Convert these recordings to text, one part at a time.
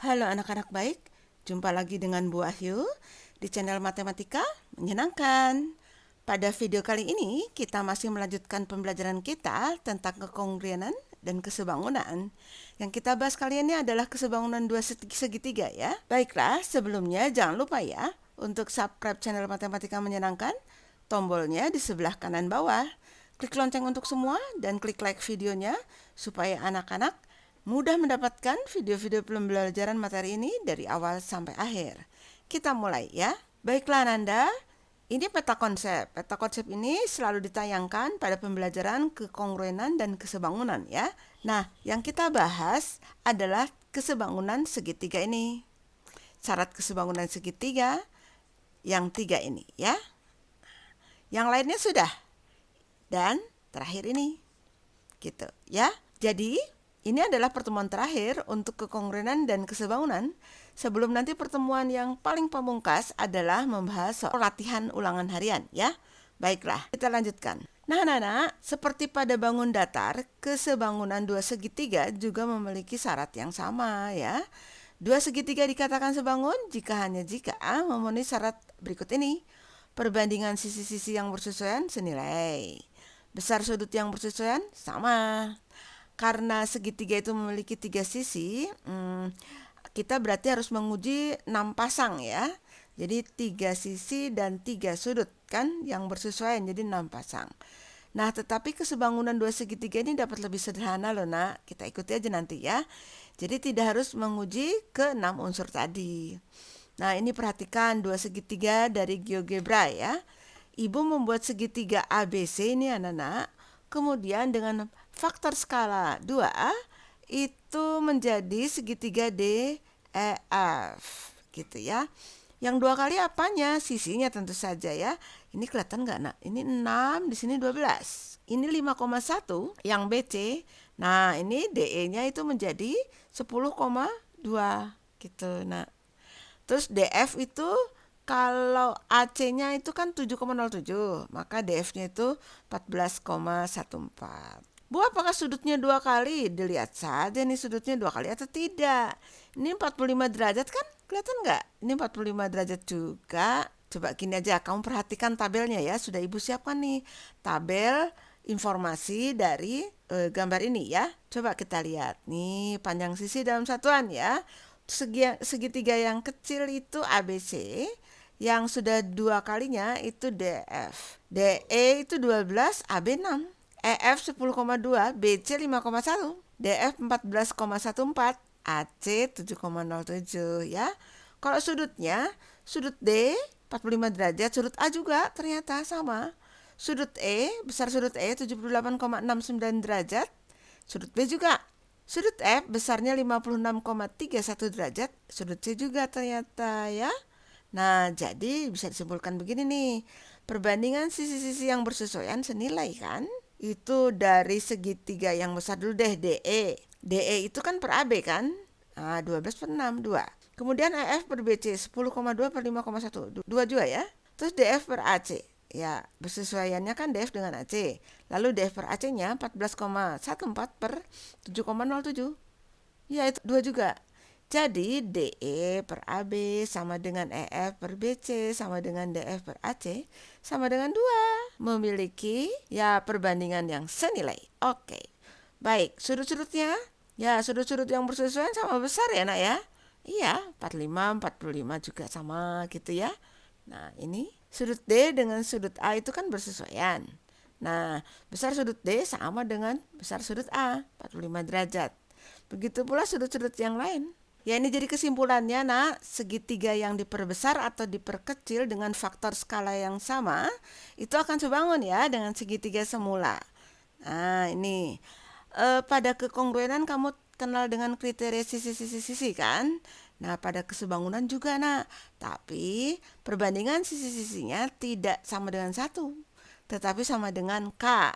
Halo anak-anak baik, jumpa lagi dengan Bu Ahyu di channel Matematika Menyenangkan. Pada video kali ini kita masih melanjutkan pembelajaran kita tentang kekongruenan dan kesebangunan. Yang kita bahas kali ini adalah kesebangunan dua segitiga ya. Baiklah, sebelumnya jangan lupa ya untuk subscribe channel Matematika Menyenangkan, tombolnya di sebelah kanan bawah. Klik lonceng untuk semua dan klik like videonya supaya anak-anak mudah mendapatkan video-video pembelajaran materi ini dari awal sampai akhir. Kita mulai ya. Baiklah Nanda, ini peta konsep. Peta konsep ini selalu ditayangkan pada pembelajaran kekongruenan dan kesebangunan ya. Nah, yang kita bahas adalah kesebangunan segitiga ini. Syarat kesebangunan segitiga yang 3 ini ya. Yang lainnya sudah. Dan terakhir ini. Gitu ya. Jadi, ini adalah pertemuan terakhir untuk kekongruenan dan kesebangunan sebelum nanti pertemuan yang paling pamungkas adalah membahas soal latihan ulangan harian ya. Baiklah, kita lanjutkan. Nah, anak-anak, seperti pada bangun datar, kesebangunan dua segitiga juga memiliki syarat yang sama ya. Dua segitiga dikatakan sebangun jika memenuhi syarat berikut ini. Perbandingan sisi-sisi yang bersesuaian senilai. Besar sudut yang bersesuaian sama. Karena segitiga itu memiliki 3 sisi, kita berarti harus menguji 6 pasang ya. Jadi 3 sisi dan 3 sudut kan yang bersesuaian, jadi 6 pasang. Nah, tetapi kesebangunan dua segitiga ini dapat lebih sederhana loh nak. Kita ikuti aja nanti ya. Jadi tidak harus menguji ke 6 unsur tadi. Nah, ini perhatikan dua segitiga dari GeoGebra ya. Ibu membuat segitiga ABC ini anak-anak. Kemudian dengan faktor skala 2A itu menjadi segitiga DEF gitu ya. Yang 2 kali apanya? Sisinya tentu saja ya. Ini kelihatan nggak nak? Ini 6, di sini 12. Ini 5,1 yang BC. Nah, ini DE-nya itu menjadi 10,2 gitu. Nah, terus DF itu kalau AC-nya itu kan 7,07, maka DF-nya itu 14,14. Bu, apakah sudutnya 2 kali? Dilihat saja nih sudutnya 2 kali atau tidak. Ini 45 derajat kan? Kelihatan nggak? Ini 45 derajat juga. Coba gini aja, kamu perhatikan tabelnya ya. Sudah Ibu siapkan nih tabel informasi dari gambar ini ya. Coba kita lihat. Nih panjang sisi dalam satuan ya. Segitiga yang kecil itu ABC, yang sudah 2 kalinya itu DF. DE itu 12, AB 6. EF 10,2, BC 5,1, DF 14,14, AC 7,07 ya. Kalau sudutnya, sudut D 45 derajat, sudut A juga ternyata sama. Sudut E, besar sudut E 78,69 derajat, sudut B juga. Sudut F besarnya 56,31 derajat, sudut C juga ternyata ya. Nah, jadi bisa disimpulkan begini nih. Perbandingan sisi-sisi yang bersesuaian senilai kan? Itu dari segitiga yang besar dulu deh, DE. DE itu kan per AB kan? Nah, 12 per 6, 2. Kemudian EF per BC, 10,2 per 5,1, 2 juga ya. Terus DF per AC. Ya, bersesuaiannya kan DF dengan AC. Lalu DF per AC-nya 14,14 per 7,07. Ya, itu 2 juga. Jadi DE per AB sama dengan EF per BC sama dengan DF per AC sama dengan 2. Memiliki ya perbandingan yang senilai. Oke. Baik, sudut-sudutnya. Ya, sudut-sudut yang bersesuaian sama besar ya nak ya. Iya, 45, 45 juga sama gitu ya. Nah, ini sudut D dengan sudut A itu kan bersesuaian. Nah, besar sudut D sama dengan besar sudut A, 45 derajat. Begitu pula sudut-sudut yang lain. Ya, ini jadi kesimpulannya nak, segitiga yang diperbesar atau diperkecil dengan faktor skala yang sama itu akan sebangun ya dengan segitiga semula. Nah, ini pada kekongruenan kamu kenal dengan kriteria sisi-sisi kan? Nah, pada kesebangunan juga nak. Tapi perbandingan sisi-sisinya tidak sama dengan 1, tetapi sama dengan K.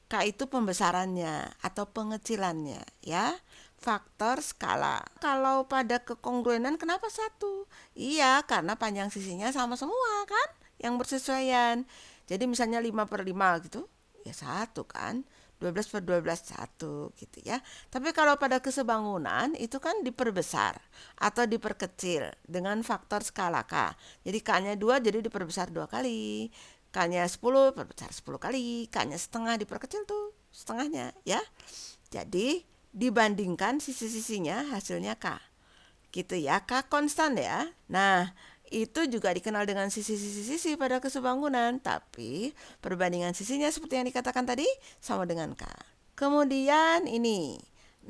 K itu pembesarannya atau pengecilannya ya. Faktor skala. Kalau pada kekongruenan kenapa 1? Iya, karena panjang sisinya sama semua kan? Yang bersesuaian. Jadi misalnya 5 per 5 gitu, ya 1 kan. 12 per 12 1 gitu ya. Tapi kalau pada kesebangunan itu kan diperbesar atau diperkecil dengan faktor skala K. Jadi K-nya 2 jadi diperbesar 2 kali. K-nya 10 perbesar 10 kali. K-nya setengah diperkecil tuh setengahnya ya. Jadi dibandingkan sisi-sisinya hasilnya K. Gitu ya, K konstan ya. Nah, itu juga dikenal dengan sisi-sisi pada kesebangunan, tapi perbandingan sisinya seperti yang dikatakan tadi sama dengan K. Kemudian ini.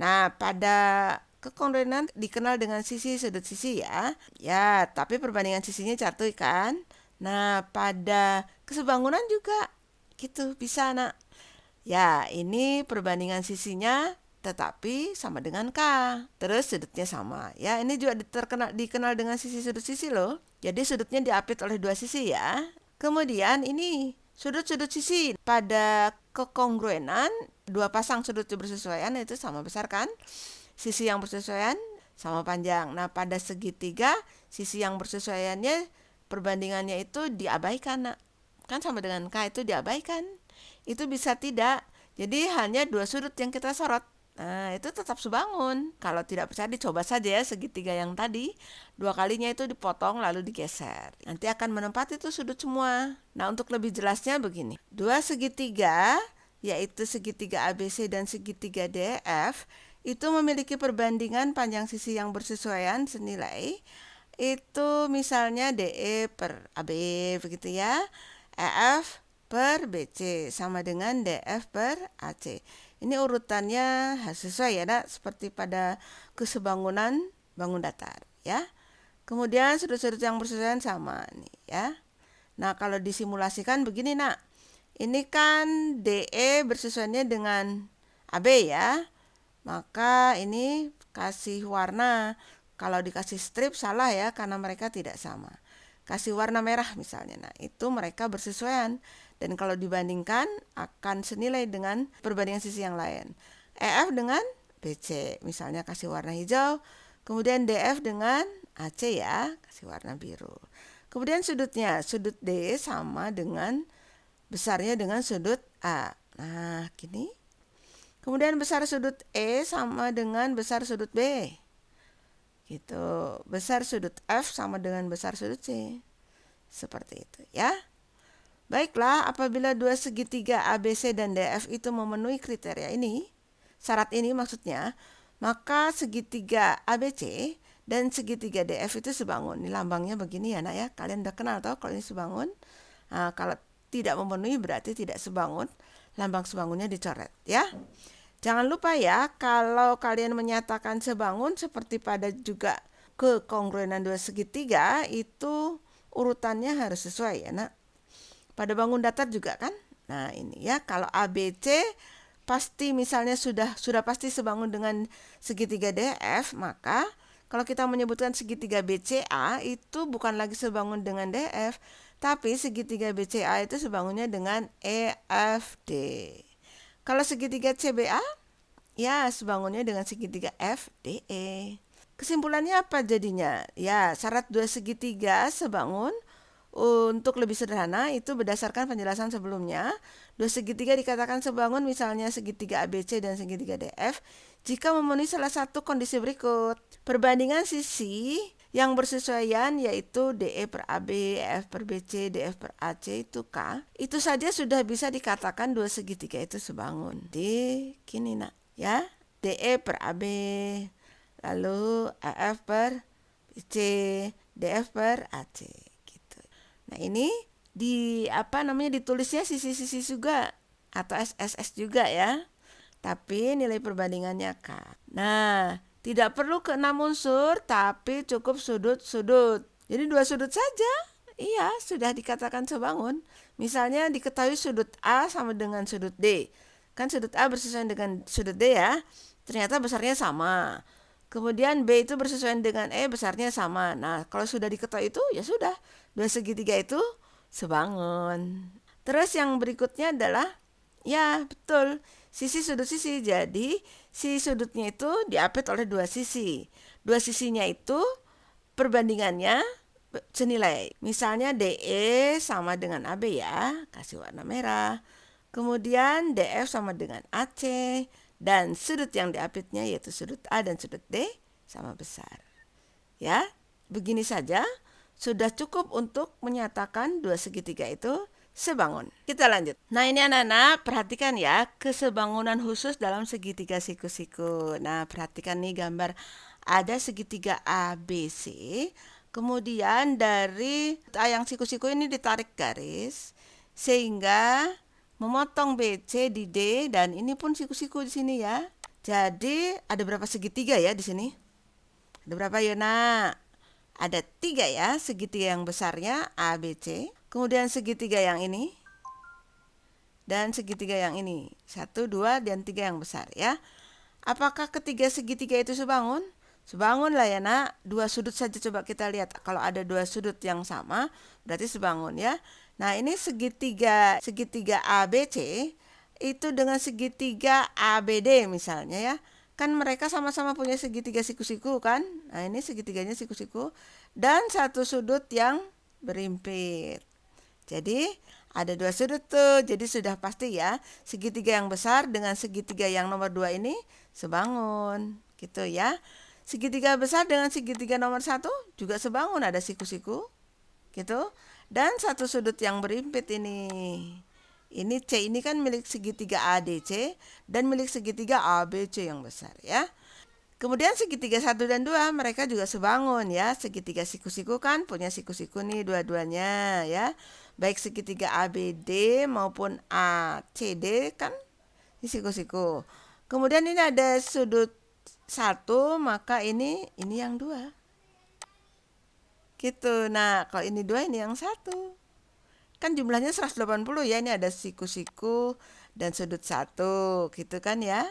Nah, pada kekongruenan dikenal dengan sisi sudut sisi ya. Ya, tapi perbandingan sisinya catuy kan. Nah, pada kesebangunan juga gitu bisa nak. Ya, ini perbandingan sisinya tetapi sama dengan K. Terus sudutnya sama. Ya, ini juga dikenal dengan sisi sudut sisi loh. Jadi sudutnya diapit oleh dua sisi ya. Kemudian ini sudut-sudut sisi pada kekongruenan dua pasang sudut bersesuaian itu sama besar kan? Sisi yang bersesuaian sama panjang. Nah, pada segitiga sisi yang bersesuaiannya perbandingannya itu diabaikan, Nak. Kan sama dengan K itu diabaikan. Itu bisa tidak. Jadi hanya dua sudut yang kita sorot. Nah, itu tetap sebangun. Kalau tidak percaya dicoba saja ya segitiga yang tadi. Dua kalinya itu dipotong lalu digeser. Nanti akan menempati itu sudut semua. Nah, untuk lebih jelasnya begini. Dua segitiga, yaitu segitiga ABC dan segitiga DF, itu memiliki perbandingan panjang sisi yang bersesuaian senilai. Itu misalnya DE per AB begitu ya. EF per BC sama dengan DF per AC. Ini urutannya sesuai ya, Nak, seperti pada kesebangunan bangun datar ya. Kemudian sudut-sudut yang bersesuaian sama nih ya. Nah, kalau disimulasikan begini, Nak. Ini kan DE bersesuaiannya dengan AB ya. Maka ini kasih warna. Kalau dikasih strip salah ya karena mereka tidak sama. Kasih warna merah misalnya. Nah, itu mereka bersesuaian. Dan kalau dibandingkan akan senilai dengan perbandingan sisi yang lain. EF dengan BC, misalnya kasih warna hijau. Kemudian DF dengan AC ya, kasih warna biru. Kemudian sudutnya, sudut D sama dengan besarnya dengan sudut A. Nah, gini. Kemudian besar sudut E sama dengan besar sudut B. Gitu. Besar sudut F sama dengan besar sudut C. Seperti itu ya. Baiklah, apabila dua segitiga ABC dan DF itu memenuhi kriteria ini, syarat ini maksudnya, maka segitiga ABC dan segitiga DF itu sebangun. Ini lambangnya begini ya, Nak ya. Kalian udah kenal tahu kalau ini sebangun. Nah, kalau tidak memenuhi berarti tidak sebangun. Lambang sebangunnya dicoret ya. Jangan lupa ya, kalau kalian menyatakan sebangun seperti pada juga kekongruenan dua segitiga itu urutannya harus sesuai ya, Nak. Pada bangun datar juga kan. Nah, ini ya, kalau ABC pasti misalnya sudah pasti sebangun dengan segitiga DF, maka kalau kita menyebutkan segitiga BCA itu bukan lagi sebangun dengan DF, tapi segitiga BCA itu sebangunnya dengan EFD. Kalau segitiga CBA ya sebangunnya dengan segitiga FDE. Kesimpulannya apa jadinya? Ya, syarat dua segitiga sebangun untuk lebih sederhana itu berdasarkan penjelasan sebelumnya. Dua segitiga dikatakan sebangun misalnya segitiga ABC dan segitiga DF jika memenuhi salah satu kondisi berikut. Perbandingan sisi yang bersesuaian yaitu DE per AB, EF per BC, DF per AC itu K. Itu saja sudah bisa dikatakan dua segitiga itu sebangun. Di gini nak ya. DE per AB, lalu EF per BC, DF per AC. Nah, ini ditulisnya sisi-sisi juga atau SSS juga ya. Tapi nilai perbandingannya K. Nah, tidak perlu ke 6 unsur tapi cukup sudut-sudut. Jadi dua sudut saja. Iya, sudah dikatakan sebangun. Misalnya diketahui sudut A sama dengan sudut D. Kan sudut A bersesuaian dengan sudut D ya. Ternyata besarnya sama. Kemudian B itu bersesuaian dengan E, besarnya sama. Nah, kalau sudah diketahui itu, ya sudah. Dua segitiga itu sebangun. Terus yang berikutnya adalah, ya betul, sisi sudut sisi. Jadi, si sudutnya itu diapit oleh dua sisi. Dua sisinya itu perbandingannya senilai. Misalnya DE sama dengan AB ya, kasih warna merah. Kemudian DF sama dengan AC, dan sudut yang diapitnya yaitu sudut A dan sudut D sama besar. Ya, begini saja sudah cukup untuk menyatakan dua segitiga itu sebangun. Kita lanjut. Nah, ini anak-anak perhatikan ya kesebangunan khusus dalam segitiga siku-siku. Nah, perhatikan nih gambar, ada segitiga ABC. Kemudian dari A yang siku-siku ini ditarik garis sehingga memotong BC di D, dan ini pun siku-siku di sini ya. Jadi ada berapa segitiga ya di sini? Ada berapa ya nak? Ada 3 ya, segitiga yang besarnya ABC. Kemudian segitiga yang ini dan segitiga yang ini. 1, 2, dan 3 yang besar ya. Apakah ketiga segitiga itu sebangun? Sebangun lah ya nak. Dua sudut saja coba kita lihat. Kalau ada dua sudut yang sama berarti sebangun ya. Nah, ini segitiga ABC itu dengan segitiga ABD misalnya ya. Kan mereka sama-sama punya segitiga siku-siku kan. Nah, ini segitiganya siku-siku dan satu sudut yang berimpit. Jadi ada dua sudut tuh. Jadi sudah pasti ya, segitiga yang besar dengan segitiga yang nomor 2 ini sebangun gitu ya. Segitiga besar dengan segitiga nomor 1 juga sebangun, ada siku-siku gitu. Dan satu sudut yang berimpit ini. Ini C ini kan milik segitiga ADC dan milik segitiga ABC yang besar ya. Kemudian segitiga 1 dan 2 mereka juga sebangun ya. Segitiga siku-siku kan punya siku-siku nih dua-duanya ya. Baik segitiga ABD maupun ACD kan ini siku-siku. Kemudian ini ada sudut 1, maka ini yang 2. Gitu. Nah, kalau ini 2 ini yang 1. Kan jumlahnya 180 ya, ini ada siku-siku dan sudut 1 gitu kan ya.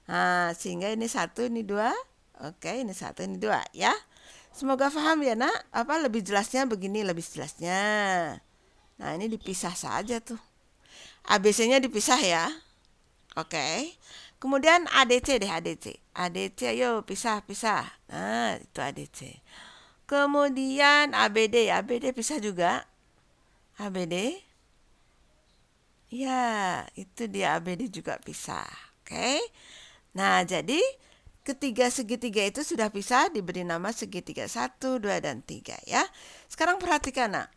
Nah, sehingga ini 1 ini 2. Oke, ini 1 ini 2 ya. Semoga paham ya nak. Apa lebih jelasnya begini, lebih jelasnya. Nah, ini dipisah saja tuh. ABC-nya dipisah ya. Oke. Kemudian ADC deh, ADC. ADC ayo pisah-pisah. Nah, itu ADC. Kemudian ABD, ABD pisah juga. ABD, ya itu dia, ABD juga pisah. Oke. Nah, jadi ketiga segitiga itu sudah pisah, diberi nama segitiga 1, 2, dan 3 ya. Sekarang perhatikan nak,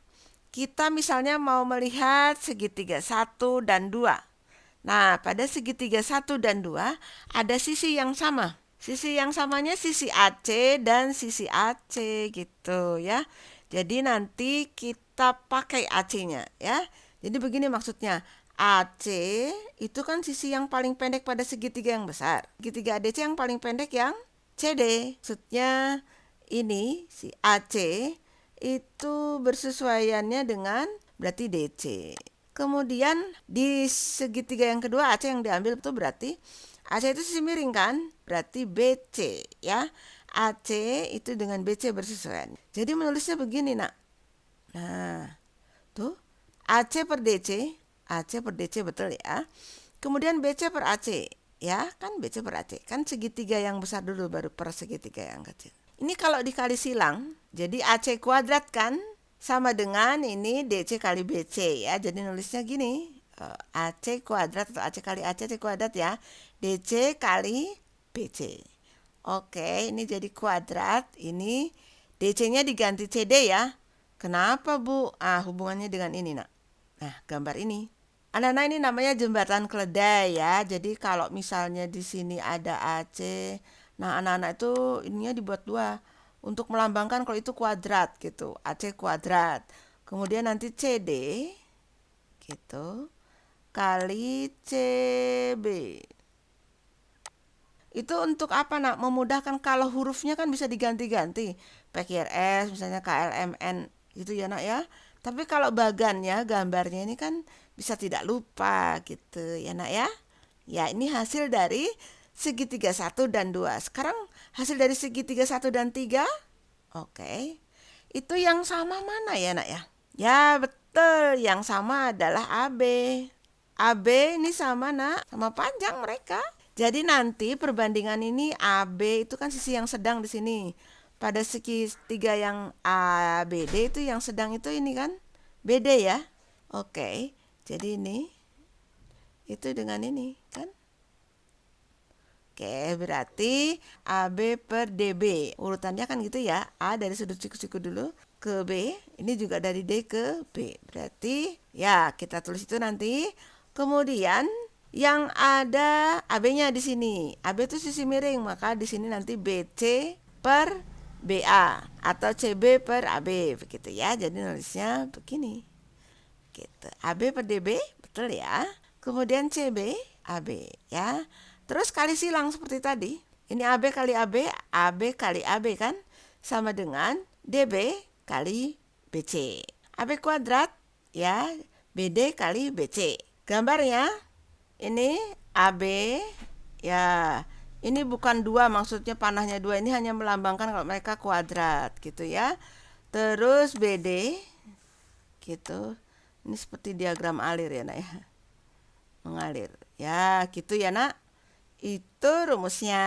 kita misalnya mau melihat segitiga 1 dan 2. Nah, pada segitiga 1 dan 2 ada sisi yang sama. Sisi yang samanya sisi AC dan sisi AC gitu ya. Jadi nanti kita pakai AC-nya ya. Jadi begini maksudnya. AC itu kan sisi yang paling pendek pada segitiga yang besar. Segitiga ADC yang paling pendek yang CD. Maksudnya ini si AC itu bersesuaiannya dengan berarti DC. Kemudian di segitiga yang kedua AC yang diambil itu berarti AC itu sisi miring kan? Berarti BC ya. AC itu dengan BC bersesuaian. Jadi menulisnya begini nak. Nah, tuh AC per DC, AC per DC betul ya. Kemudian BC per AC, ya kan BC per AC. Kan segitiga yang besar dulu baru per segitiga yang kecil. Ini kalau dikali silang, jadi AC kuadrat kan sama dengan ini DC kali BC ya. Jadi nulisnya gini, AC kuadrat atau AC kali AC kuadrat ya. DC kali BC. Oke, ini jadi kuadrat, ini DC-nya diganti CD ya. Kenapa Bu? Hubungannya dengan ini nak. Nah, gambar ini. Anak-anak, ini namanya jembatan keledai ya. Jadi kalau misalnya di sini ada AC, nah anak-anak itu ininya dibuat 2 untuk melambangkan kalau itu kuadrat gitu. AC kuadrat. Kemudian nanti CD gitu kali CB. Itu untuk apa nak? Memudahkan kalau hurufnya kan bisa diganti-ganti. PQRS misalnya KLMN gitu ya nak ya. Tapi kalau bagannya, gambarnya ini kan bisa tidak lupa gitu ya nak ya. Ya, ini hasil dari segitiga 1 dan 2. Sekarang hasil dari segitiga 1 dan 3. Oke. Itu yang sama mana ya nak ya? Ya betul, yang sama adalah AB. AB ini sama nak, sama panjang mereka. Jadi nanti perbandingan ini AB itu kan sisi yang sedang di sini. Pada segitiga yang ABD itu yang sedang itu ini kan BD ya. Oke. Jadi ini itu dengan ini kan. Oke, berarti AB per DB. Urutannya kan gitu ya. A dari sudut siku-siku dulu ke B. Ini juga dari D ke B. Berarti ya kita tulis itu nanti. Kemudian yang ada AB-nya di sini. AB itu sisi miring, maka di sini nanti BC per BA atau CB per AB begitu ya. Jadi nulisnya begini. Gitu. AB per DB, betul ya. Kemudian CB AB ya. Terus kali silang seperti tadi. Ini AB kali AB, AB kali AB kan sama dengan DB kali BC. AB kuadrat ya, BD kali BC. Gambarnya ini AB ya. Ini bukan 2, maksudnya panahnya 2, ini hanya melambangkan kalau mereka kuadrat gitu ya. Terus BD gitu. Ini seperti diagram alir ya, Nak ya. Mengalir. Ya, gitu ya, Nak. Itu rumusnya.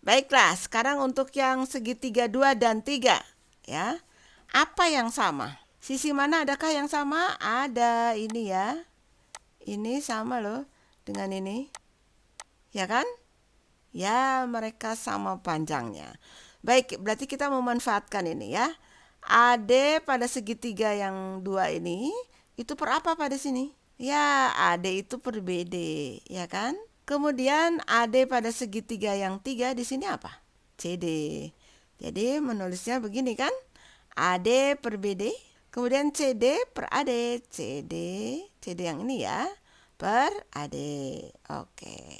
Baiklah, sekarang untuk yang segitiga 2 dan 3 ya. Apa yang sama? Sisi mana adakah yang sama? Ada, ini ya. Ini sama loh dengan ini. Ya kan? Ya, mereka sama panjangnya. Baik, berarti kita memanfaatkan ini ya. AD pada segitiga yang 2 ini itu per apa pada sini? Ya, AD itu per BD, ya kan? Kemudian AD pada segitiga yang 3 di sini apa? CD. Jadi menulisnya begini kan? AD per BD, kemudian CD per AD. CD yang ini ya, per AD. Oke.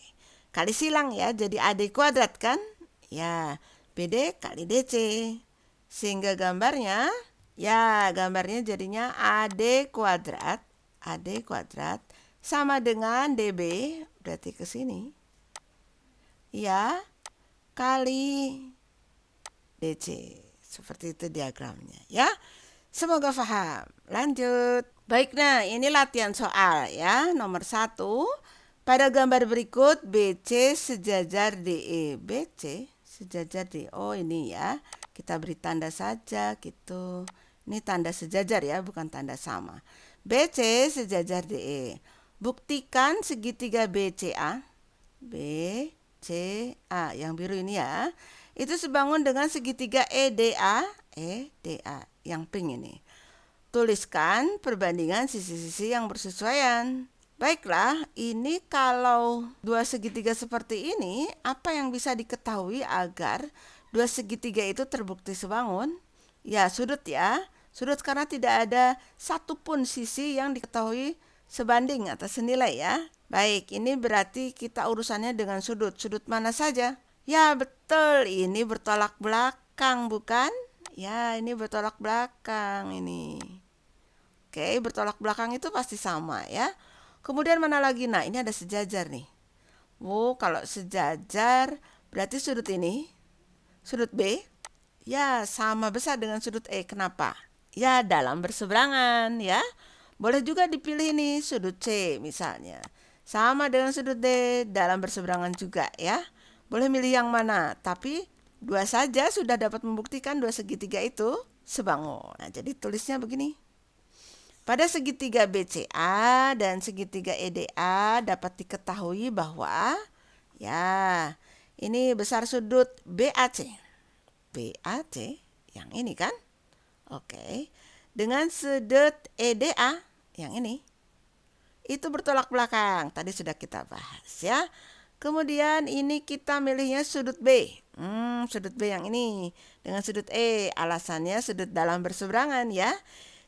Kali silang ya, jadi AD kuadrat kan? Ya, BD kali DC. Sehingga gambarnya, ya gambarnya jadinya AD kuadrat sama dengan DB, berarti ke sini. Ya, kali DC. Seperti itu diagramnya ya. Semoga paham. Lanjut. Baik, nah ini latihan soal ya. Nomor 1. Pada gambar berikut BC sejajar DE. BC sejajar DE. Oh ini ya. Kita beri tanda saja gitu. Ini tanda sejajar ya, bukan tanda sama. BC sejajar DE. Buktikan segitiga BCA. BCA yang biru ini ya. Itu sebangun dengan segitiga EDA. EDA yang pink ini. Tuliskan perbandingan sisi-sisi yang bersesuaian. Baiklah, ini kalau dua segitiga seperti ini, apa yang bisa diketahui agar dua segitiga itu terbukti sebangun? Ya, sudut ya. Sudut karena tidak ada satupun sisi yang diketahui sebanding atau senilai ya. Baik, ini berarti kita urusannya dengan sudut. Sudut mana saja? Ya, betul. Ini bertolak belakang, bukan? Ya, ini bertolak belakang ini. Oke, bertolak belakang itu pasti sama ya. Kemudian mana lagi? Nah, ini ada sejajar nih. Oh, kalau sejajar berarti sudut ini, sudut B, ya sama besar dengan sudut E. Kenapa? Ya, dalam berseberangan ya. Boleh juga dipilih nih sudut C misalnya. Sama dengan sudut D, dalam berseberangan juga ya. Boleh milih yang mana, tapi dua saja sudah dapat membuktikan dua segitiga itu sebangun. Nah, jadi tulisnya begini. Pada segitiga BCA dan segitiga EDA dapat diketahui bahwa ya, ini besar sudut BAC. BAC yang ini kan? Oke. Dengan sudut EDA yang ini. Itu bertolak belakang. Tadi sudah kita bahas ya. Kemudian ini kita milihnya sudut B. Sudut B yang ini dengan sudut E. Alasannya sudut dalam berseberangan ya.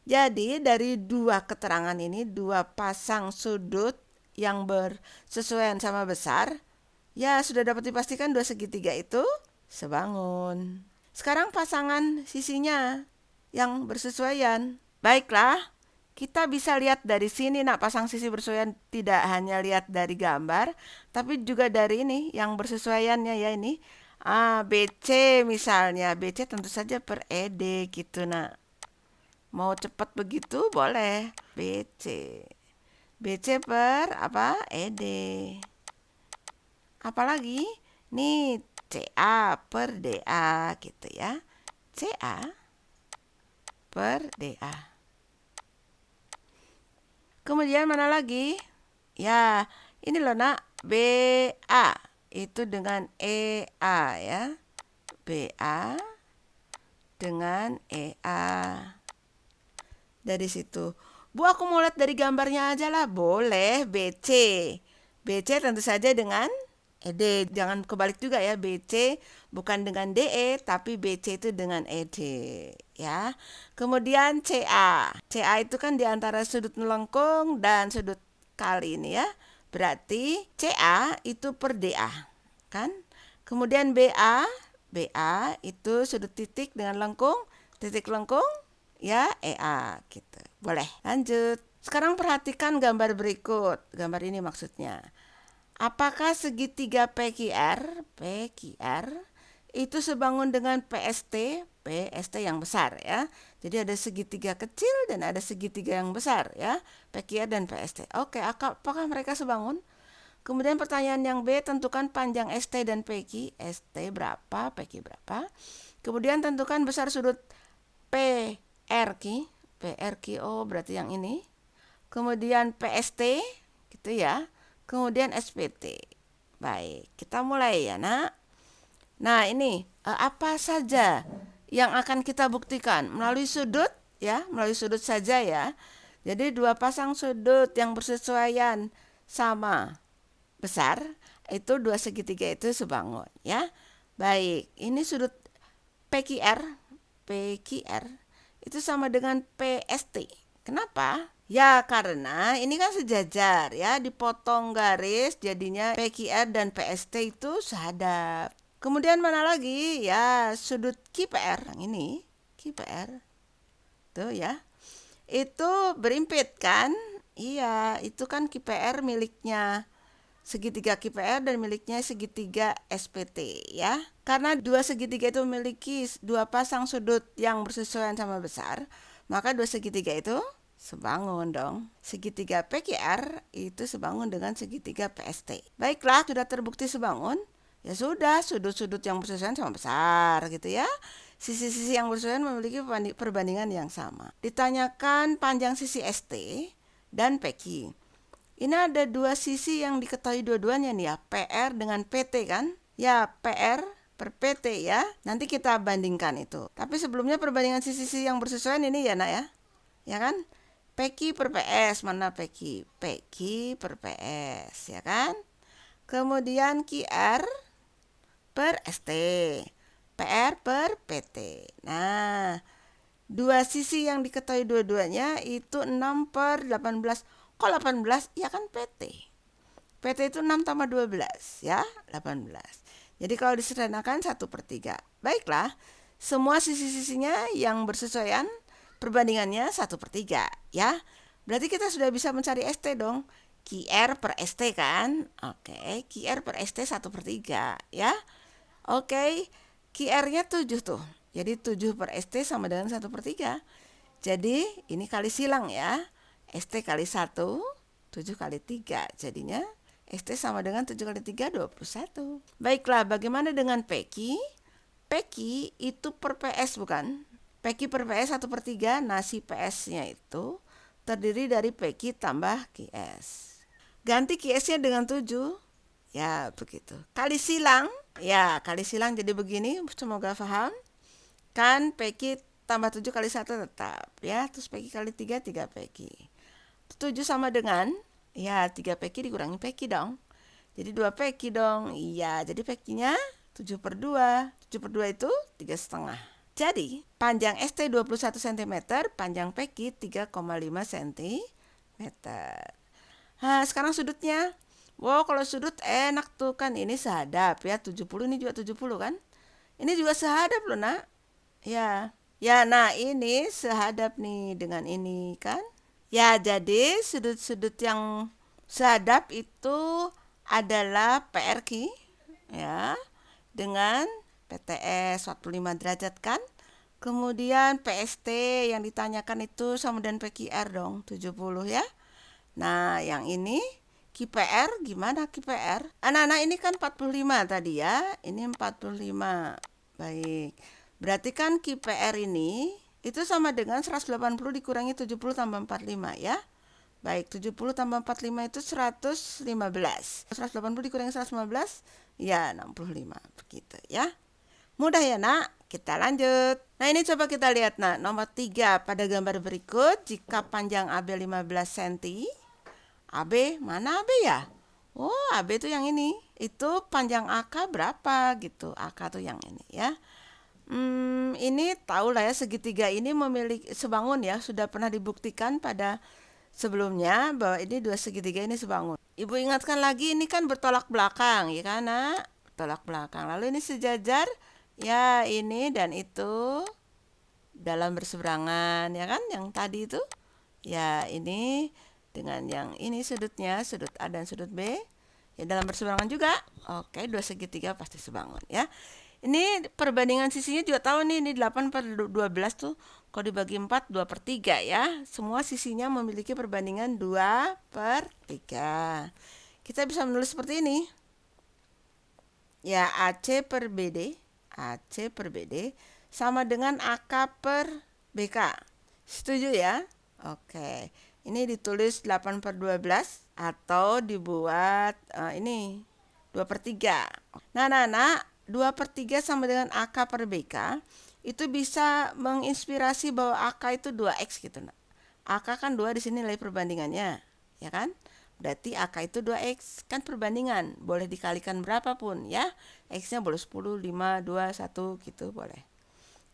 Jadi dari dua keterangan ini, dua pasang sudut yang bersesuaian sama besar, ya sudah dapat dipastikan dua segitiga itu sebangun. Sekarang pasangan sisinya yang bersesuaian. Baiklah, kita bisa lihat dari sini nak, pasang sisi bersesuaian tidak hanya lihat dari gambar, tapi juga dari ini yang bersesuaiannya ya ini. BC misalnya, BC tentu saja per ED gitu nak. Mau cepat begitu boleh. BC per apa? ED. Apalagi? Nih CA per DA gitu ya. CA per DA. Kemudian mana lagi? Ya, ini loh nak, BA itu dengan EA ya. BA dengan EA. Dari situ. Bu, aku mau lihat dari gambarnya aja lah. Boleh, BC. BC tentu saja dengan ED. Jangan kebalik juga ya. BC bukan dengan DE, tapi BC itu dengan ED. Ya. Kemudian CA. CA itu kan di antara sudut melengkung dan sudut kali ini ya. Berarti CA itu per DA. Kan? Kemudian BA. BA itu sudut titik dengan lengkung. Titik lengkung ya EA gitu. Boleh lanjut. Sekarang perhatikan gambar berikut. Gambar ini maksudnya. Apakah segitiga PQR itu sebangun dengan PST yang besar ya. Jadi ada segitiga kecil dan ada segitiga yang besar ya. PQR dan PST. Oke, apakah mereka sebangun? Kemudian pertanyaan yang B, tentukan panjang ST dan PQ. ST berapa, PQ berapa. Kemudian tentukan besar sudut PRQ, oh berarti yang ini. Kemudian PST, gitu ya. Kemudian SPT. Baik, kita mulai ya nak. Nah ini apa saja yang akan kita buktikan melalui sudut ya, melalui sudut saja ya. Jadi dua pasang sudut yang bersesuaian sama besar itu dua segitiga itu sebangun ya. Baik, ini sudut PQR itu sama dengan PST. Kenapa? Ya karena ini kan sejajar ya, dipotong garis jadinya PQR dan PST itu sehadap. Kemudian mana lagi? Ya sudut QPR yang ini, QPR tuh ya. Itu berimpit kan? Iya, itu kan QPR miliknya segitiga QPR dan miliknya segitiga SPT ya. Karena dua segitiga itu memiliki dua pasang sudut yang bersesuaian sama besar, maka dua segitiga itu sebangun dong. Segitiga PQR itu sebangun dengan segitiga PST. Baiklah, sudah terbukti sebangun. Ya sudah, sudut-sudut yang bersesuaian sama besar gitu ya. Sisi-sisi yang bersesuaian memiliki perbandingan yang sama. Ditanyakan panjang sisi ST dan PQ. Ini ada dua sisi yang diketahui dua-duanya nih ya, PR dengan PT kan? Ya, PR per PT ya. Nanti kita bandingkan itu. Tapi sebelumnya perbandingan sisi-sisi yang bersesuaian ini ya nak ya. Ya kan? PQ per PS, mana PQ? PQ per PS, ya kan? Kemudian QR per ST. PR per PT. Nah, dua sisi yang diketahui dua-duanya itu 6 per 18. Kok 18? Ya kan PT. PT itu 6 tambah 12 ya, 18. Jadi kalau disederhanakan 1/3. Baiklah, semua sisi-sisinya yang bersesuaian perbandingannya 1/3 ya. Berarti kita sudah bisa mencari ST dong. QR per ST kan. Oke, QR per ST 1/3 ya. Oke, QR-nya 7 tuh. Jadi 7 per ST sama dengan 1/3. Jadi ini kali silang ya. ST kali 1, 7 kali 3. Jadinya ST sama dengan 7 kali 3, 21. Baiklah, bagaimana dengan PQ? PQ itu per PS bukan? PQ per PS 1/3. Nah, si PS-nya itu terdiri dari PQ tambah QS. Ganti QS-nya dengan 7. Ya, begitu. Kali silang. Ya, kali silang jadi begini. Semoga paham. Kan PQ tambah 7 kali 1 tetap. Ya, terus PQ kali 3, 3 PQ. 7 sama dengan, ya 3 PQ dikurangi PQ dong. Jadi 2 PQ dong. Iya, jadi PQ-nya 7/2. 7/2 itu 3,5. Jadi, panjang ST 21 cm, panjang PQ 3,5 cm. Nah, sekarang sudutnya. Wow, kalau sudut enak tuh kan, ini sehadap ya, 70, ini juga 70 kan. Ini juga sehadap loh nak. Ya, ya nah ini sehadap nih dengan ini kan. Ya, jadi sudut-sudut yang sehadap itu adalah PRQ ya dengan PTS 45 derajat kan. Kemudian PST yang ditanyakan itu sama dengan PQR dong, 70 ya. Nah, yang ini QPR gimana QPR? Anak-anak ini kan 45 tadi ya. Ini 45. Baik. Berarti kan QPR ini itu sama dengan 180 dikurangi 70 tambah 45 ya. Baik, 70 tambah 45 itu 115. 180 dikurangi 115, ya 65. Begitu ya. Mudah ya nak? Kita lanjut. Nah ini coba kita lihat nak. Nomor 3 pada gambar berikut. Jika panjang AB 15 cm. AB, mana AB ya? Oh, AB itu yang ini. Itu panjang AK berapa gitu. AK tuh yang ini ya. Ini tahulah ya, segitiga ini memiliki sebangun ya. Sudah pernah dibuktikan pada sebelumnya bahwa ini dua segitiga ini sebangun. Ibu ingatkan lagi, ini kan bertolak belakang ya kan nak? Bertolak belakang. Lalu ini sejajar ya, ini dan itu dalam berseberangan ya kan, yang tadi itu ya, ini dengan yang ini sudutnya, sudut A dan sudut B ya dalam berseberangan juga. Oke, dua segitiga pasti sebangun ya. Ini perbandingan sisinya juga tahu nih, ini 8/12 tuh. Kalau dibagi 4, 2/3 ya. Semua sisinya memiliki perbandingan 2/3. Kita bisa menulis seperti ini. Ya, AC per BD. AC per BD sama dengan AK per BK. Setuju ya? Oke. Ini ditulis 8/12 atau dibuat ini 2/3. Nah, 2/3 sama dengan AK per BK itu bisa menginspirasi bahwa AK itu 2X gitu nak. AK kan 2, di sini nilai perbandingannya, ya kan? Berarti AK itu 2X, kan perbandingan, boleh dikalikan berapapun ya. X-nya boleh 10, 5, 2, 1 gitu boleh.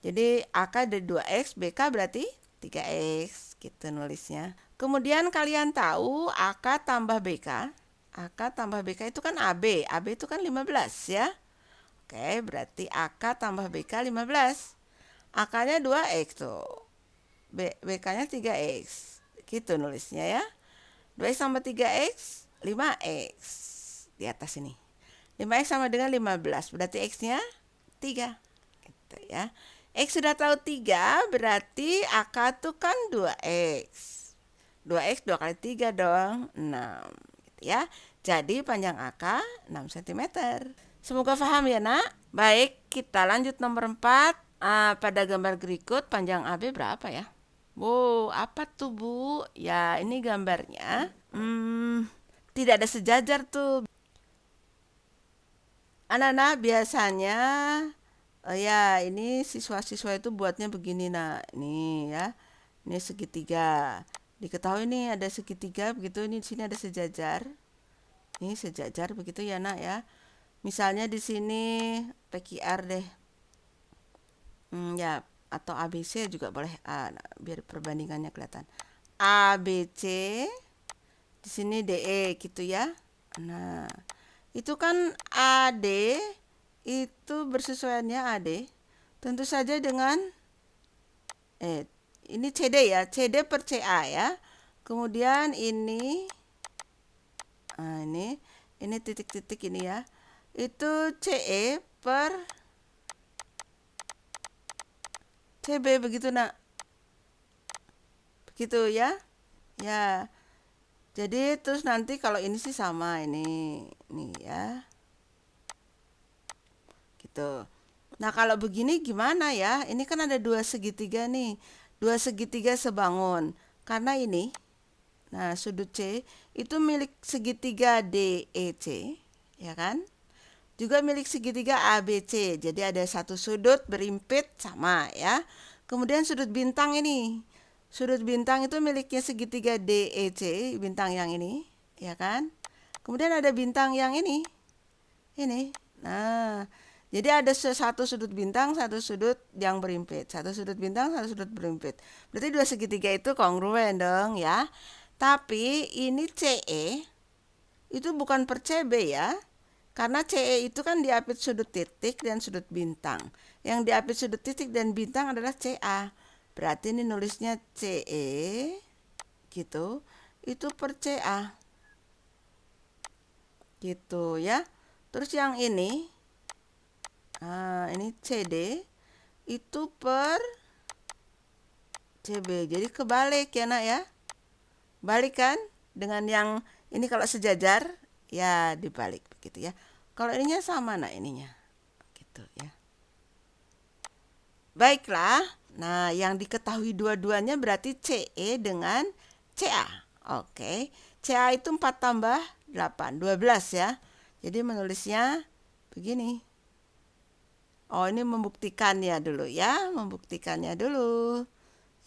Jadi AK ada 2X, BK berarti 3X gitu nulisnya. Kemudian kalian tahu AK tambah BK. AK tambah BK itu kan AB. AB itu kan 15 ya. Oke, berarti AK tambah BK 15. AK-nya 2X tuh. BK-nya 3X. Gitu nulisnya ya. 2X tambah 3X, 5X. Di atas ini. 5X sama dengan 15. Berarti X-nya 3. Gitu ya. X sudah tahu 3, berarti AK itu kan 2X. 2X 2 kali 3 dong, 6. Gitu ya. Jadi panjang AK 6 cm. Semoga paham ya nak. Baik, kita lanjut nomor 4. Pada gambar berikut panjang AB berapa ya? Wow, apa tuh Bu? Ya, ini gambarnya. Tidak ada sejajar tuh. Anak-anak biasanya ya ini siswa-siswa itu buatnya begini nak. Nih ya. Ini segitiga. Diketahui nih ada segitiga begitu, ini di sini ada sejajar. Ini sejajar begitu ya nak ya. Misalnya di sini PQR deh. Ya, atau ABC juga boleh, biar perbandingannya kelihatan. ABC, di sini DE gitu ya. Nah, itu kan AD itu bersesuaiannya AD tentu saja dengan ini CD ya, CD per CA ya. Kemudian ini ini titik-titik ini ya. Itu CE per CB begitu nak. Begitu ya. Ya. Jadi terus nanti kalau ini sih sama ini ya. Gitu. Nah, kalau begini gimana ya? Ini kan ada dua segitiga nih. Dua segitiga sebangun. Karena ini nah, sudut C itu milik segitiga DEC, ya kan? Juga milik segitiga ABC. Jadi ada satu sudut berimpit sama ya. Kemudian sudut bintang ini. Sudut bintang itu miliknya segitiga DEC, bintang yang ini, ya kan? Kemudian ada bintang yang ini. Ini. Nah, jadi ada satu sudut bintang, satu sudut yang berimpit. Satu sudut bintang, satu sudut berimpit. Berarti dua segitiga itu kongruen dong ya. Tapi ini CE itu bukan per CB ya. Karena CE itu kan diapit sudut titik dan sudut bintang. Yang diapit sudut titik dan bintang adalah CA. Berarti ini nulisnya CE gitu. Itu per CA. Gitu ya. Terus yang ini CD itu per CB. Jadi kebalik ya nak ya. Balik kan dengan yang ini, kalau sejajar ya dibalik begitu ya. Kalau ininya sama nak ininya. Gitu ya. Baiklah. Nah, yang diketahui dua-duanya berarti CE dengan CA. Oke, CA itu 4 tambah 8, 12 ya. Jadi menulisnya begini. Oh, ini membuktikannya dulu ya, membuktikannya dulu.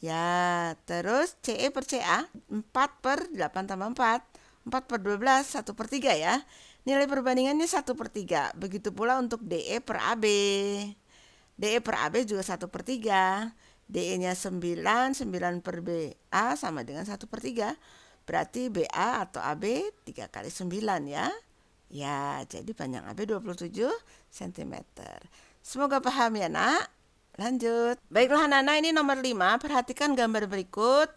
Ya, terus CE per CA 4 per 8 tambah 4, 4 per 12, 1 per 3 ya. Nilai perbandingannya 1 per 3. Begitu pula untuk DE per AB. DE per AB juga 1 per 3. DE-nya 9, 9 per BA sama dengan 1 per 3. Berarti BA atau AB 3 kali 9 ya. Ya, jadi panjang AB 27 cm. Semoga paham ya nak. Lanjut. Baiklah anak-anak, ini nomor 5. Perhatikan gambar berikut.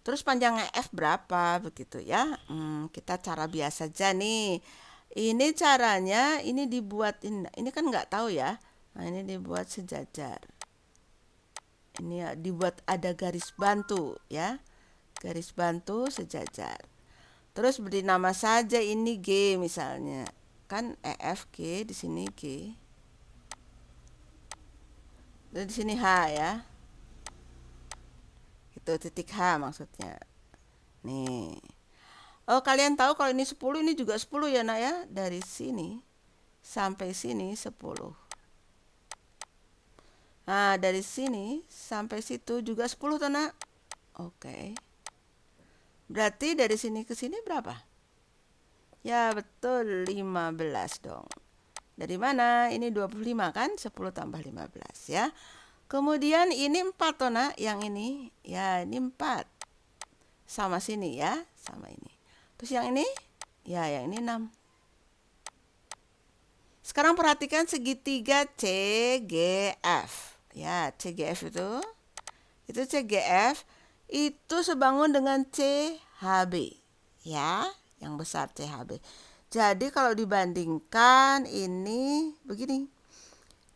Terus panjangnya F berapa begitu ya. Kita cara biasa aja nih. Ini caranya, ini dibuat, ini kan nggak tahu ya. Nah, ini dibuat sejajar. Ini ya, dibuat ada garis bantu ya. Garis bantu sejajar. Terus beri nama saja ini G misalnya. Kan EF G, di sini G. Dan di sini H ya. Itu titik H maksudnya. Nih. Oh, kalian tahu kalau ini 10, ini juga 10 ya nak ya. Dari sini sampai sini 10. Nah, dari sini sampai situ juga 10 tuh nak. Oke. Berarti dari sini ke sini berapa? Ya betul, 15 dong. Dari mana? Ini 25 kan? 10 tambah 15 ya. Kemudian ini 4 toh nak, yang ini. Ya, ini 4. Sama sini ya, sama ini. Terus yang ini? Ya, yang ini 6. Sekarang perhatikan segitiga CGF. Ya, CGF itu CGF itu sebangun dengan CHB. Ya, yang besar CHB. Jadi kalau dibandingkan ini begini.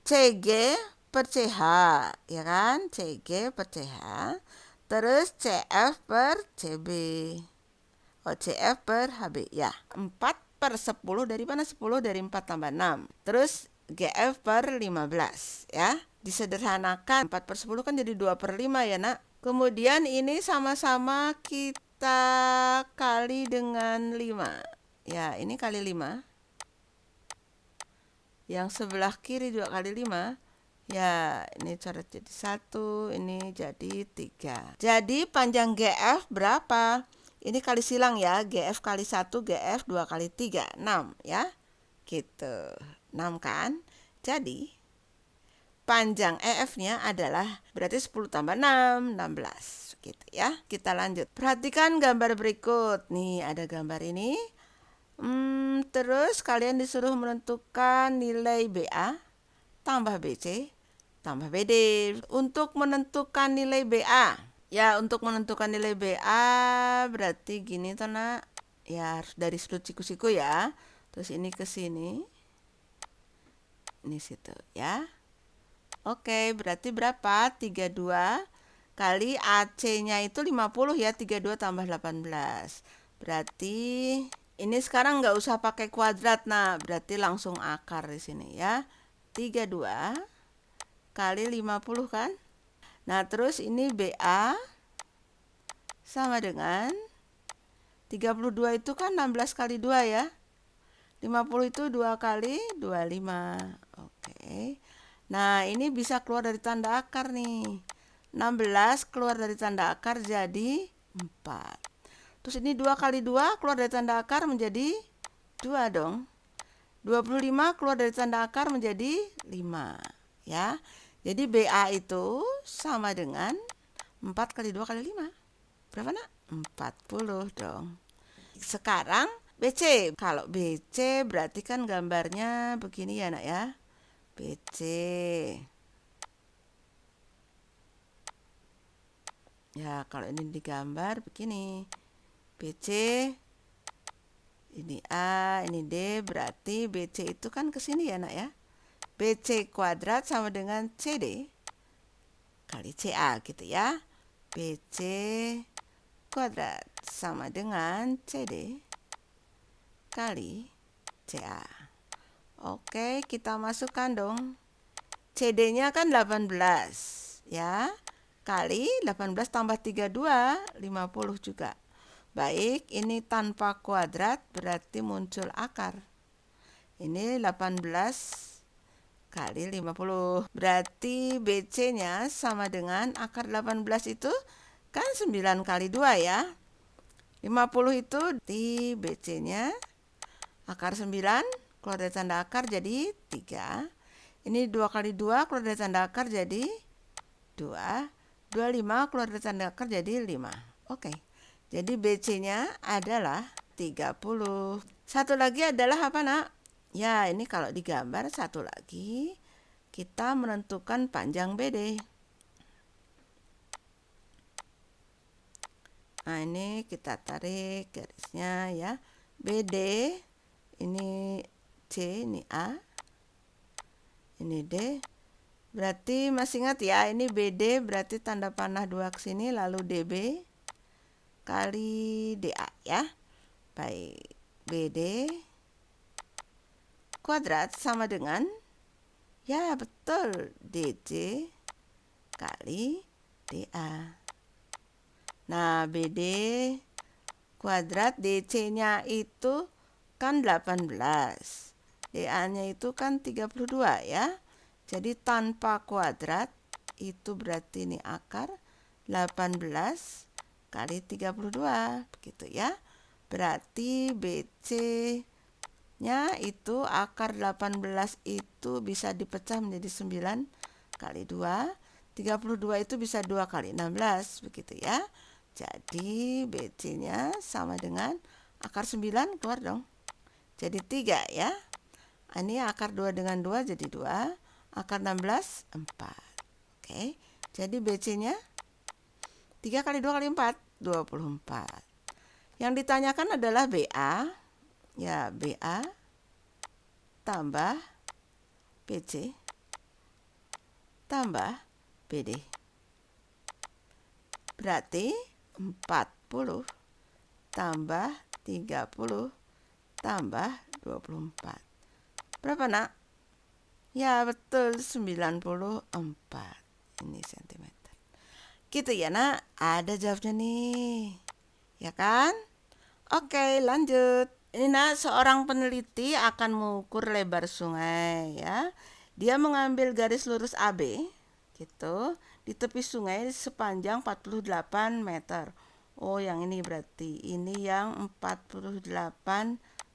CG per CH, ya kan? CG per CH. Terus CF per CB. Oh, CF per HB. Ya, 4 per 10. Dari mana 10? Dari 4 tambah 6. Terus GF per 15 ya. Disederhanakan 4 per 10 kan jadi 2 per 5 ya nak. Kemudian ini sama-sama kita kali dengan 5. Ya, ini kali 5. Yang sebelah kiri juga kali 5. Ya, ini coret jadi 1, ini jadi 3. Jadi panjang GF berapa? Ini kali silang ya, GF kali 1, GF 2 kali 3, 6 ya. Gitu, 6 kan? Jadi panjang EF-nya adalah berarti 10 tambah 6, 16 gitu ya. Kita lanjut. Perhatikan gambar berikut. Nih, ada gambar ini. Terus kalian disuruh menentukan nilai BA tambah BC tambah BD. Untuk menentukan nilai BA, ya untuk menentukan nilai BA berarti gini toh nak. Ya harus dari sudut siku-siku ya. Terus ini ke sini. Ini situ ya. Oke, berarti berapa? 32 kali AC-nya itu 50 ya. 32 tambah 18. Berarti ini sekarang nggak usah pakai kuadrat, nah berarti langsung akar di sini ya. 32 kali 50 kan. Nah terus ini BA sama dengan 32 itu kan 16 kali 2 ya. 50 itu 2 kali 25. Oke. Nah ini bisa keluar dari tanda akar nih. 16 keluar dari tanda akar jadi 4. Terus ini 2 kali 2 keluar dari tanda akar menjadi 2 dong. 25 keluar dari tanda akar menjadi 5 ya. Jadi BA itu sama dengan 4 kali 2 kali 5. Berapa nak? 40 dong. Sekarang BC. Kalau BC berarti kan gambarnya begini ya nak ya. BC. Ya kalau ini digambar begini. BC. Ini A, ini D, berarti BC itu kan ke sini ya nak ya. BC kuadrat sama dengan CD kali CA gitu ya. BC kuadrat sama dengan CD kali CA. Oke, kita masukkan dong. CD-nya kan 18 ya. Kali 18 tambah 32, 50 juga. Baik, ini tanpa kuadrat berarti muncul akar. Ini 18 kali 50. Berarti BC-nya sama dengan akar 18 itu kan 9 kali 2 ya. 50 itu di BC-nya akar 9 keluar dari tanda akar jadi 3. Ini 2 kali 2 keluar dari tanda akar jadi 2. 25 keluar dari tanda akar jadi 5. Oke. Jadi BC-nya adalah 30. Satu lagi adalah apa, Nak? Ya, ini kalau digambar satu lagi kita menentukan panjang BD. Nah, ini kita tarik garisnya ya. BD ini C, ini A, ini D. Berarti masih ingat ya, ini BD berarti tanda panah 2 ke sini lalu DB kali DA ya. Baik, BD kuadrat sama dengan, ya betul, DC kali DA. Nah, BD kuadrat DC-nya itu kan 18. DA-nya itu kan 32 ya. Jadi tanpa kuadrat itu berarti ini akar 18 kali 32, begitu ya. Berarti BC-nya itu akar 18 itu bisa dipecah menjadi 9 kali 2. 32 itu bisa 2 kali 16, begitu ya. Jadi BC-nya sama dengan akar 9 keluar dong. Jadi 3 ya. Ini akar 2 dengan 2 jadi 2. Akar 16, 4. Oke. Jadi BC-nya 3 kali 2 kali 4, 24. Yang ditanyakan adalah BA. Ya, BA tambah BC tambah BD. Berarti 40 tambah 30 tambah 24. Berapa, Nak? Ya, betul, 94. Ini sentimeter. Gitu ya, Nak. Ada jawabnya nih. Ya kan? Oke, lanjut. Ini, Nak, seorang peneliti akan mengukur lebar sungai ya. Dia mengambil garis lurus AB gitu di tepi sungai sepanjang 48 meter. Oh, yang ini berarti ini yang 48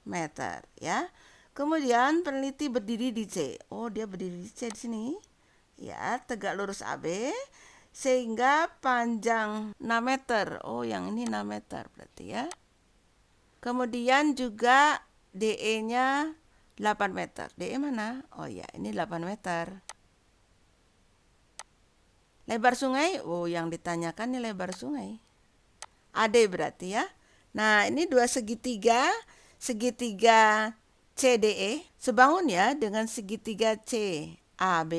meter ya. Kemudian peneliti berdiri di C. Oh, dia berdiri di C di sini. Ya, tegak lurus AB sehingga panjang 6 meter. Oh, yang ini 6 meter berarti ya. Kemudian juga DE-nya 8 meter. DE mana? Oh ya, ini 8 meter. Lebar sungai? Oh, yang ditanyakan ini lebar sungai. AD berarti ya. Nah, ini dua segitiga CDE sebangun ya dengan segitiga CAB.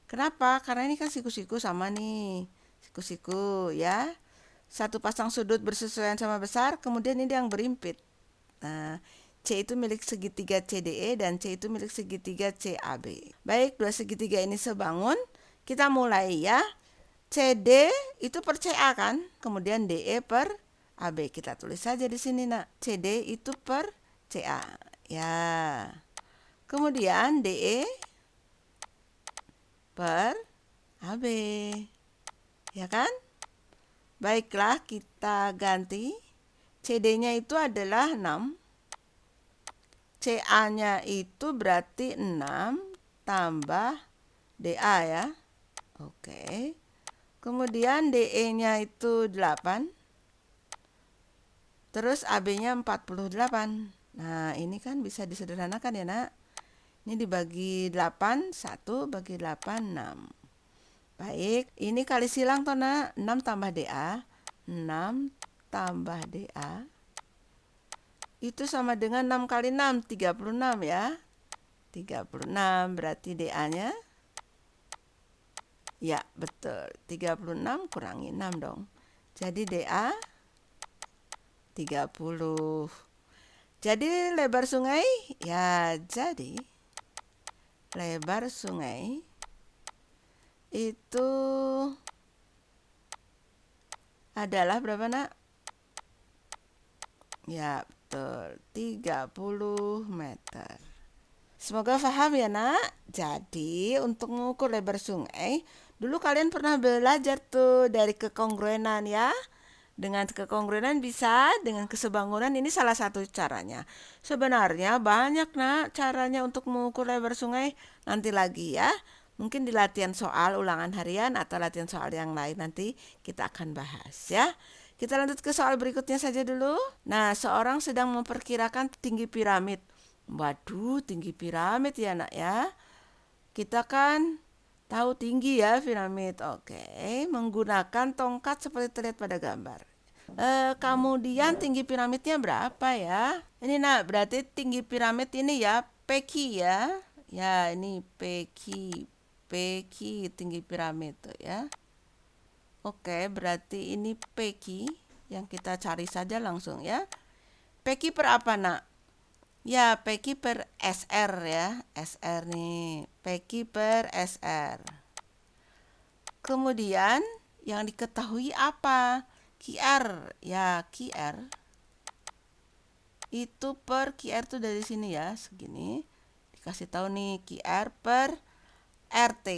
Kenapa? Karena ini kan siku-siku sama nih. Siku-siku ya. Satu pasang sudut bersesuaian sama besar, kemudian ini yang berimpit. Nah, C itu milik segitiga CDE dan C itu milik segitiga CAB. Baik, dua segitiga ini sebangun. Kita mulai ya. CD itu per CA kan, kemudian DE per AB. Kita tulis saja di sini, Nak. CD itu per CA. Ya. Kemudian DE per AB. Ya kan? Baiklah, kita ganti. CD-nya itu adalah 6. CA-nya itu berarti 6 tambah DA ya. Oke. Kemudian DE-nya itu 8. Terus AB-nya 48. Nah, ini kan bisa disederhanakan ya, Nak. Ini dibagi 8, 1 bagi 8, 6. Baik, ini kali silang toh, Nak. 6 tambah DA. 6 tambah DA. Itu sama dengan 6 kali 6, 36 ya. 36 berarti DA-nya. Ya, betul. 36 kurangi 6 dong. Jadi DA 30. Jadi lebar sungai, ya jadi lebar sungai itu adalah berapa, Nak? Ya, betul. 30 meter. Semoga paham ya, Nak. Jadi, untuk mengukur lebar sungai, dulu kalian pernah belajar tuh dari kekongruenan ya. Dengan kekongruenan bisa, dengan kesebangunan ini salah satu caranya. Sebenarnya banyak, Nak, caranya untuk mengukur lebar sungai. Nanti lagi ya. Mungkin di latihan soal ulangan harian atau latihan soal yang lain nanti kita akan bahas ya. Kita lanjut ke soal berikutnya saja dulu. Nah, seorang sedang memperkirakan tinggi piramid. Waduh, tinggi piramid ya, Nak ya. Kita kan tahu tinggi ya piramid. Oke, menggunakan tongkat seperti terlihat pada gambar. Kemudian tinggi piramidnya berapa ya? Ini, Nak, berarti tinggi piramid ini ya Peki ya. Ya, ini Peki. Peki tinggi piramid tuh ya. Oke, berarti ini Peki yang kita cari saja langsung ya. Peki per apa, Nak? Ya, Peki per SR ya. SR nih. Peki per SR. Kemudian yang diketahui apa? QR. Ya, QR. Itu per QR tuh dari sini ya, segini. Dikasih tahu nih QR per RT.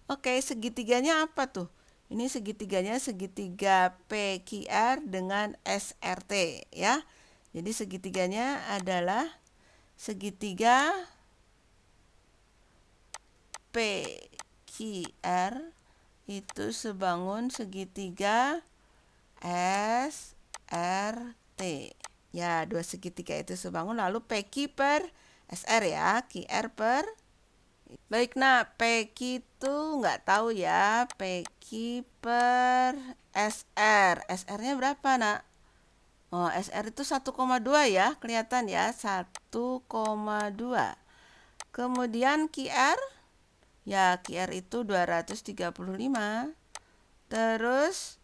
Oke, segitiganya apa tuh? Ini segitiganya segitiga PQR dengan SRT ya. Jadi segitiganya adalah segitiga PQR itu sebangun segitiga SRT. Ya, dua segitiga itu sebangun, lalu PQ per SR ya, QR per. Baik, nah, PQ itu nggak tahu ya, PQ per SR. SR-nya berapa, Nak? Oh, SR itu 1,2 ya, kelihatan ya, 1,2. Kemudian QR, ya QR itu 235. Terus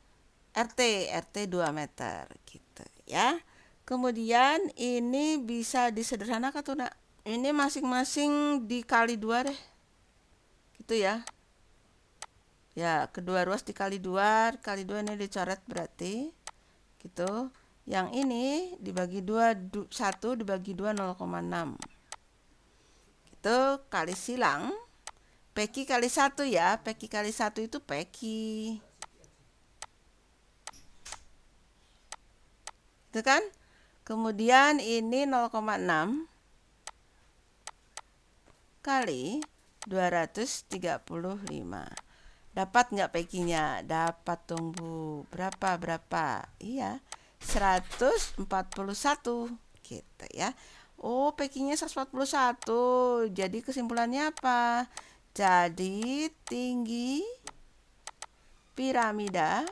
RT 2 meter gitu ya. Kemudian ini bisa disederhanakan tuh, Nak. Ini masing-masing dikali 2 deh. Gitu ya. Ya, kedua ruas dikali 2, kali 2 ini dicoret berarti. Gitu. Yang ini dibagi 2, 1 dibagi 2 0,6. Gitu, kali silang. Peki kali 1 ya. Peki kali 1 itu Peki. Itu kan? Kemudian ini 0,6 kali 235. Dapat nggak Pekinya? Dapat dong, Bu. Berapa? Iya, 141 gitu ya. Oh, Pekinya 141. Jadi kesimpulannya apa? Jadi tinggi piramida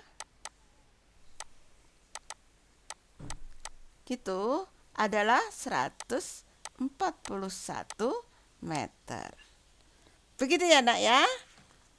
gitu adalah 141 meter. Begitu ya, Nak ya.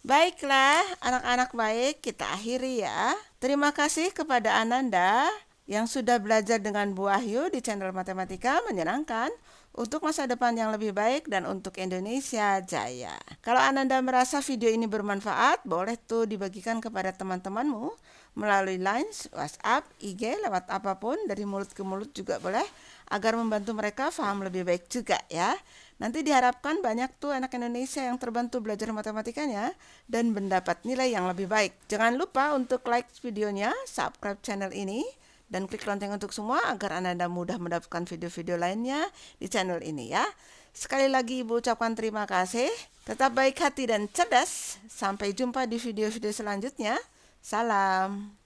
Baiklah, anak-anak baik, kita akhiri ya. Terima kasih kepada Ananda yang sudah belajar dengan Bu Wahyu di channel Matematika Menyenangkan untuk masa depan yang lebih baik dan untuk Indonesia Jaya. Kalau Ananda merasa video ini bermanfaat, boleh tuh dibagikan kepada teman-temanmu melalui line, WhatsApp, IG, lewat apapun, dari mulut ke mulut juga boleh, agar membantu mereka paham lebih baik juga ya. Nanti diharapkan banyak tuh anak Indonesia yang terbantu belajar matematikanya dan mendapat nilai yang lebih baik. Jangan lupa untuk like videonya, subscribe channel ini, dan klik lonceng untuk semua agar Anda mudah mendapatkan video-video lainnya di channel ini ya. Sekali lagi Ibu ucapkan terima kasih. Tetap baik hati dan cerdas. Sampai jumpa di video-video selanjutnya. Salam.